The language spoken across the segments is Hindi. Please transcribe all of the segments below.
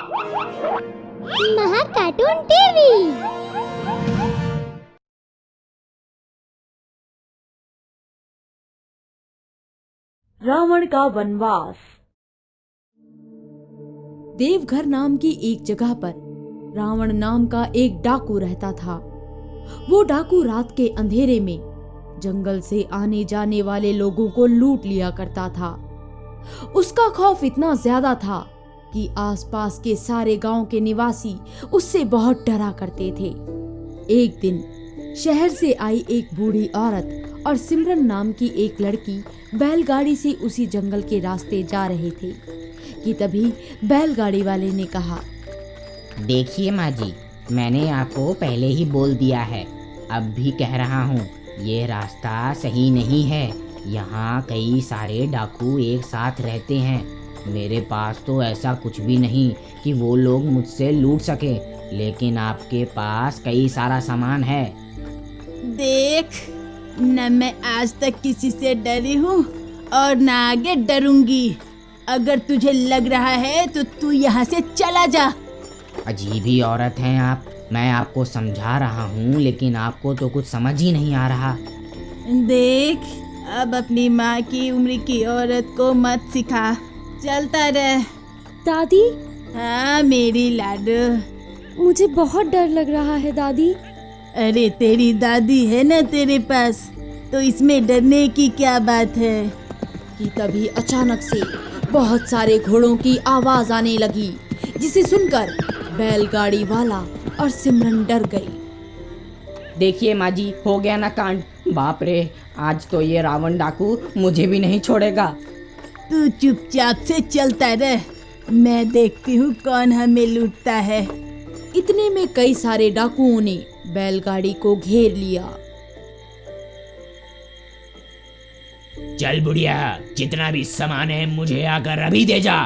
महा कार्टून टीवी। रावण का वनवास। देवघर नाम की एक जगह पर रावण नाम का एक डाकू रहता था। वो डाकू रात के अंधेरे में जंगल से आने जाने वाले लोगों को लूट लिया करता था। उसका खौफ इतना ज्यादा था कि आसपास के सारे गांव के निवासी उससे बहुत डरा करते थे। एक दिन शहर से आई एक बूढ़ी औरत और सिमरन नाम की एक लड़की बैलगाड़ी से उसी जंगल के रास्ते जा रहे थे कि तभी बैलगाड़ी वाले ने कहा, देखिए माँ जी, मैंने आपको पहले ही बोल दिया है, अब भी कह रहा हूँ, ये रास्ता सही नहीं है। यहाँ कई सारे डाकू एक साथ रहते हैं। मेरे पास तो ऐसा कुछ भी नहीं कि वो लोग मुझसे लूट सके, लेकिन आपके पास कई सारा सामान है। देख, न मैं आज तक किसी से डरी हूँ और न आगे डरूंगी। अगर तुझे लग रहा है तो तू यहाँ से चला जा। अजीब ही औरत हैं आप। मैं आपको समझा रहा हूँ, लेकिन आपको तो कुछ समझ ही नहीं आ रहा। देख, अब अपनी माँ की उम्र की औरत को मत सिखा, चलता रह। दादी, हाँ मेरी लाडो। मुझे बहुत डर लग रहा है दादी। अरे तेरी दादी है ना तेरे पास, तो इसमें डरने की क्या बात है। कि तभी अचानक से बहुत सारे घोड़ों की आवाज आने लगी, जिसे सुनकर बैलगाड़ी वाला और सिमरन डर गई। देखिए माँ जी, हो गया ना कांड। बाप रे, आज तो ये रावण डाकू मुझे भी नहीं छोड़ेगा। तू चुपचाप से चलता रह, मैं देखती हूँ कौन हमें लूटता है। इतने में कई सारे डाकुओं ने बैलगाड़ी को घेर लिया। चल बुढ़िया, जितना भी सामान है मुझे आकर अभी दे जा।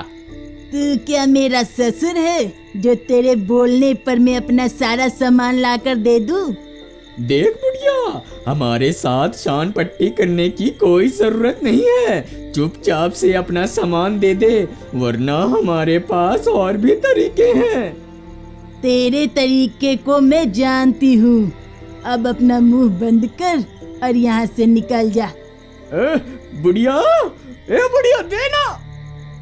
तू क्या मेरा ससुर है जो तेरे बोलने पर मैं अपना सारा सामान लाकर दे दूं? देख बुढ़िया, हमारे साथ शान पट्टी करने की कोई जरूरत नहीं है। चुपचाप से अपना सामान दे दे, वरना हमारे पास और भी तरीके हैं। तेरे तरीके को मैं जानती हूँ। अब अपना मुंह बंद कर और यहाँ से निकल जा। बुढ़िया, बुढ़िया देना।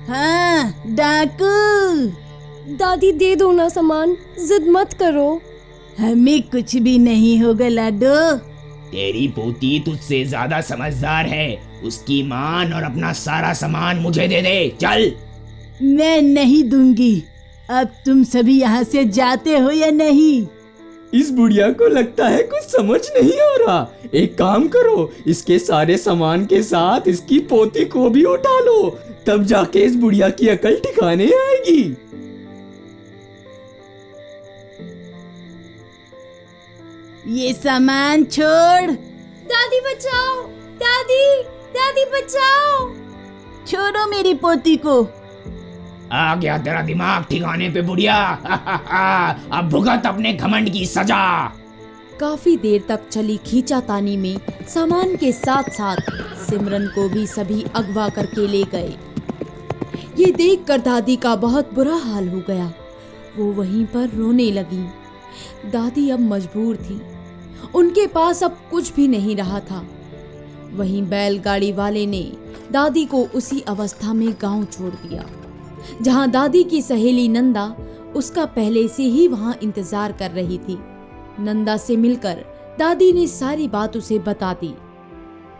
हाँ डाकू। दादी दे दो ना सामान, जिद मत करो। हमें कुछ भी नहीं होगा लाडो। तेरी पोती तुझसे ज्यादा समझदार है। उसकी मान और अपना सारा सामान मुझे दे दे, चल। मैं नहीं दूंगी। अब तुम सभी यहाँ से जाते हो या नहीं? इस बुढ़िया को लगता है कुछ समझ नहीं आ रहा। एक काम करो, इसके सारे सामान के साथ इसकी पोती को भी उठा लो, तब जाके इस बुढ़िया की अकल ठिकाने आएगी। ये सामान छोड़। दादी बचाओ, दादी, दादी बचाओ। छोड़ो मेरी पोती को। आ गया तेरा दिमाग ठिकाने पे बुढ़िया। अब भुगत अपने घमंड की सजा। काफी देर तक चली खींचातानी में सामान के साथ साथ सिमरन को भी सभी अगवा करके ले गए। ये देखकर दादी का बहुत बुरा हाल हो गया। वो वहीं पर रोने लगी। दादी अब मजबूर थी, उनके पास अब कुछ भी नहीं रहा था। वहीं बैलगाड़ी वाले ने दादी को उसी अवस्था में गांव छोड़ दिया, जहां दादी की सहेली नंदा उसका पहले से ही वहां इंतजार कर रही थी। नंदा से मिलकर दादी ने सारी बात उसे बता दी।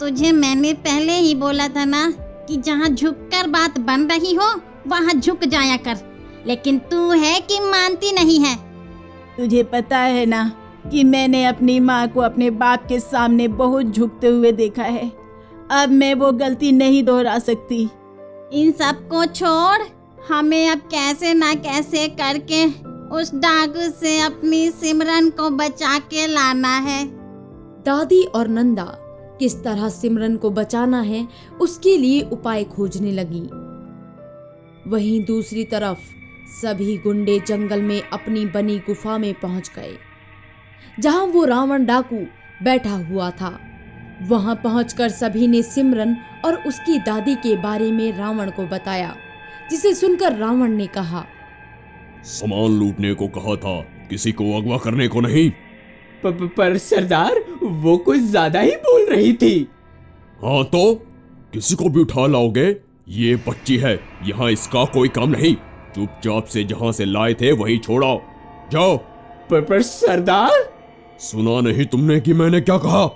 तुझे मैंने पहले ही बोला था ना कि जहाँ झुककर बात बन रही हो वहाँ झुक जाया कर, लेकिन तू है कि मानती नहीं है। तुझे पता है ना कि मैंने अपनी माँ को अपने बाप के सामने बहुत झुकते हुए देखा है। अब मैं वो गलती नहीं दोहरा सकती। इन सब को छोड़, हमें अब कैसे ना कैसे करके उस डाकू से अपनी सिमरन को बचा के लाना है। दादी और नंदा किस तरह सिमरन को बचाना है उसके लिए उपाय खोजने लगी। वहीं दूसरी तरफ सभी गुंडे जंगल में अपनी बनी गुफा में पहुंच गए, जहां वो रावण डाकू बैठा हुआ था। वहां पहुंचकर सभी ने सिमरन और उसकी दादी के बारे में रावण को बताया, जिसे सुनकर रावण ने कहा, सामान लूटने को कहा था, किसी को अगवा करने को नहीं। पर सरदार, वो कुछ ज्यादा ही बोल रही थी। हाँ तो किसी को भी उठा लाओगे? ये बच्ची है, यहाँ इसका कोई काम नहीं। चुपचाप से जहाँ से लाए थे वही छोड़ाओ, जाओ। पर सरदार। सुना नहीं तुमने कि मैंने क्या कहा?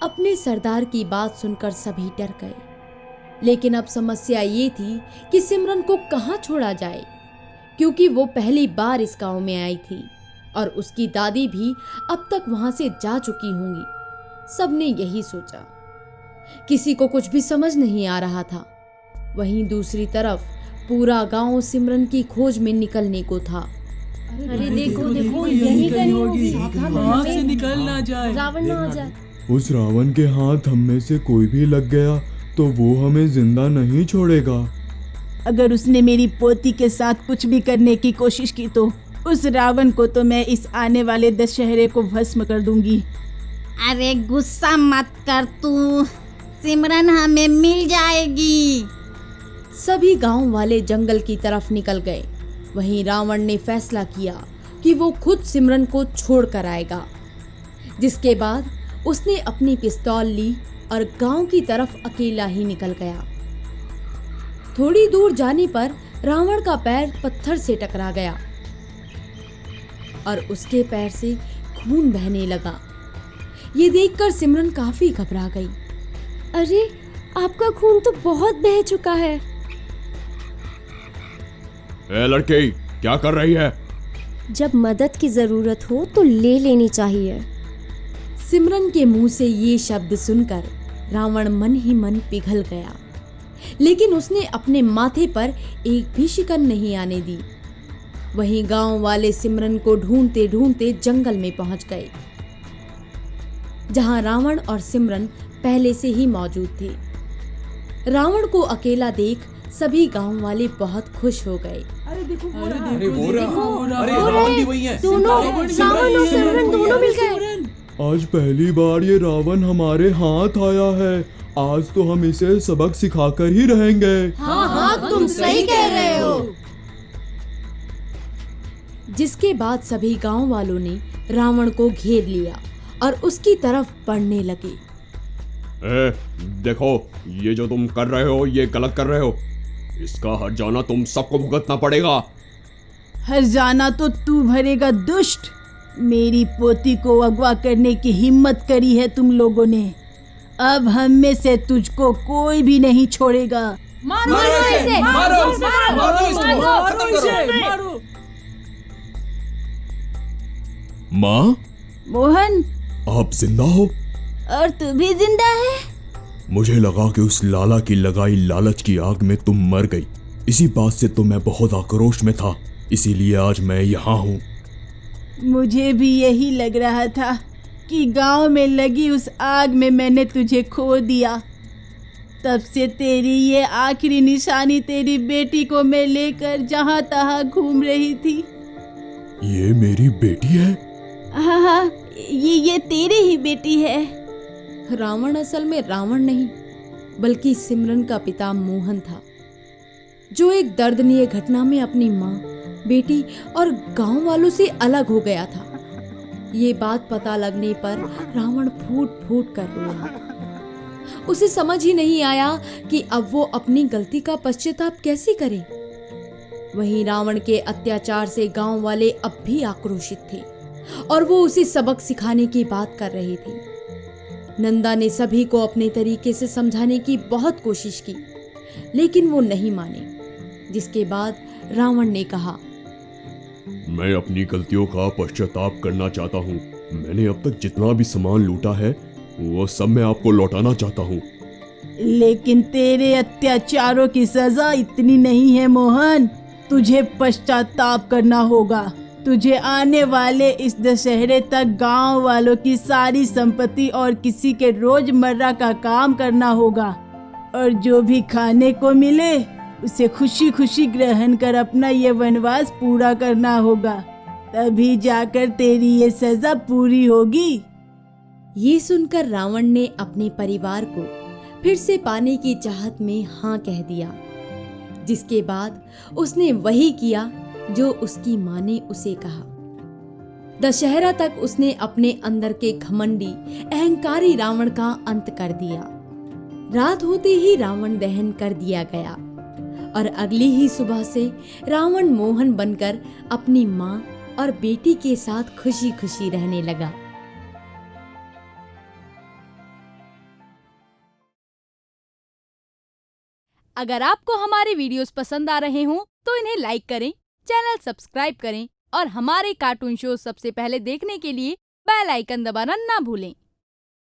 अपने सरदार की बात सुनकर सभी डर गए, लेकिन अब समस्या ये थी कि सिमरन को कहाँ छोड़ा जाए, क्योंकि वो पहली बार इस गांव में आई थी और उसकी दादी भी अब तक वहां से जा चुकी होंगी। सबने यही सोचा। किसी को कुछ भी समझ नहीं आ रहा था। वहीं दूसरी तरफ पूरा गांव सिमरन की खोज में निकलने को था। अरे देखो देखो, यही कहीं होगी। हाथ से निकल ना जाए, रावण ना आ जाए। उस रावण के हाथ हम में से कोई भी लग गया तो वो हमें जिंदा नहीं छोड़ेगा। अगर उसने मेरी पोती के साथ कुछ भी करने की कोशिश की तो उस रावण को तो मैं इस आने वाले दशहरे को भस्म कर दूंगी। अरे गुस्सा मत कर तू, सिमरन हमें मिल जाएगी। सभी गांव वाले जंगल की तरफ निकल गए। वहीं रावण ने फैसला किया कि वो खुद सिमरन को छोड़ कर आएगा। जिसके बाद उसने अपनी पिस्तौल ली और गांव की तरफ अकेला ही निकल गया। थोड़ी दूर जाने पर रावण का पैर पत्थर से टकरा गया और उसके पैर से खून बहने लगा। ये देखकर सिमरन काफी घबरा गई। अरे आपका खून तो बहुत बह चुका है। ए लड़की, क्या कर रही है? जब मदद की जरूरत हो तो ले लेनी चाहिए। सिमरन के मुंह से ये शब्द सुनकर रावण मन ही मन पिघल गया, लेकिन उसने अपने माथे पर एक भी शिकन नहीं आने दी। वहीं गांव वाले सिमरन को ढूंढते ढूंढते जंगल में पहुंच गए, जहां रावण और सिमरन पहले से ही मौजूद थे। रावण को अकेला देख सभी गांव वाले बहुत खुश हो गए। अरे वो रहा, अरे वो रावण भी वही है। दोनों रावण और सिमरन दोनों मिल गए। आज पहली बार ये रावण हमारे हाथ आया है। आज तो हम इसे सबक सिखाकर ही रहेंगे। हाँ, तुम सही कह रहे हो। जिसके बाद सभी गांव वालों ने रावण को घेर लिया और उसकी तरफ बढ़ने लगे। ए, देखो, ये जो तुम कर रहे हो ये गलत कर रहे हो। इसका हर जाना तुम सबको भुगतना पड़ेगा। हर जाना तो तू भरेगा दुष्ट। मेरी पोती को अगवा करने की हिम्मत करी है तुम लोगों ने। अब हम में से तुझको कोई भी नहीं छोड़ेगा। मारो इसे, मारो। माँ, मोहन, आप जिंदा हो? और तू भी जिंदा है? मुझे लगा कि उस लाला की लगाई लालच की आग में तुम मर गई। इसी बात से तो मैं बहुत आक्रोश में था, इसीलिए आज मैं यहाँ हूँ। मुझे भी यही लग रहा था कि गांव में लगी उस आग में मैंने तुझे खो दिया। तब से तेरी ये आखिरी निशानी तेरी बेटी को मैं लेकर जहाँ तहाँ घूम रही थी। ये मेरी बेटी है? हाँ, ये तेरी ही बेटी है। रावण असल में रावण नहीं, बल्कि सिमरन का पिता मोहन था, जो एक दर्दनीय घटना में अपनी माँ, बेटी और गांव वालों से अलग हो गया था। ये बात पता लगने पर रावण फूट फूट कर रोया। उसे समझ ही नहीं आया कि अब वो अपनी गलती का पश्चाताप कैसे करे। वहीं रावण के अत्याचार से गांव वाले अब भी आक्रोशित थे और वो उसे सबक सिखाने की बात कर रहे थे। नंदा ने सभी को अपने तरीके से समझाने की बहुत कोशिश की, लेकिन वो नहीं माने। जिसके बाद रावण ने कहा, मैं अपनी गलतियों का पश्चाताप करना चाहता हूँ। मैंने अब तक जितना भी सामान लूटा है वो सब मैं आपको लौटाना चाहता हूँ। लेकिन तेरे अत्याचारों की सजा इतनी नहीं है मोहन। तुझे पश्चाताप करना होगा। तुझे आने वाले इस दशहरे तक गांव वालों की सारी संपत्ति और किसी के रोजमर्रा का काम करना होगा, और जो भी खाने को मिले उसे खुशी खुशी ग्रहण कर अपना ये वनवास पूरा करना होगा। तभी जाकर तेरी ये सजा पूरी होगी। ये सुनकर रावण ने अपने परिवार को फिर से पाने की चाहत में हाँ कह दिया। जिसके बाद उसने वही किया जो उसकी माँ ने उसे कहा। दशहरा तक उसने अपने अंदर के घमंडी अहंकारी रावण का अंत कर दिया। रात होते ही रावण दहन कर दिया गया और अगली ही सुबह से रावण मोहन बनकर अपनी माँ और बेटी के साथ खुशी खुशी रहने लगा। अगर आपको हमारे वीडियोस पसंद आ रहे हों तो इन्हें लाइक करें, चैनल सब्सक्राइब करें और हमारे कार्टून शो सबसे पहले देखने के लिए बेल आइकन दबाना ना भूलें।